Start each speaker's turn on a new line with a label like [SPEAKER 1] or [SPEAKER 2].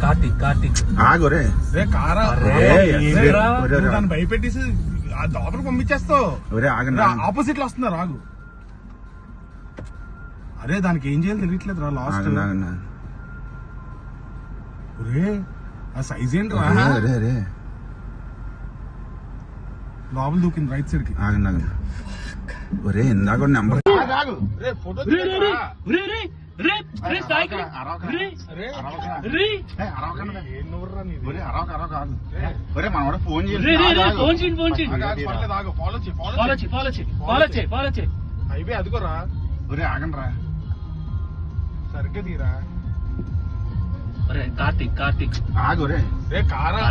[SPEAKER 1] కార్తీక్
[SPEAKER 2] ఆగు రే
[SPEAKER 3] కారా దాన్ని భయపెట్టేసి ఆ లోపల పంపించేస్తావు.
[SPEAKER 2] ఒరే ఆగండి
[SPEAKER 3] ఆపోజిట్ లో వస్తున్నారు, ఆగు. అరే దానికి ఏం చేయాలి తెలియట్లేదు రా లాస్ట్. ఒరే ఆ సైజ్ ఏంట్రా, లోపల దూకింది రైట్ సైడ్ కి.
[SPEAKER 2] ఆగండి ఒరే ఇందాక నెంబర్
[SPEAKER 3] ఫోటో
[SPEAKER 2] మనోడ ఫోన్
[SPEAKER 3] హైవే అదిగోరా.
[SPEAKER 2] ఒరే ఆగండి రా
[SPEAKER 3] సరిగ్గా తీరా.
[SPEAKER 1] కార్తీక్
[SPEAKER 2] ఆగు రే
[SPEAKER 3] కారా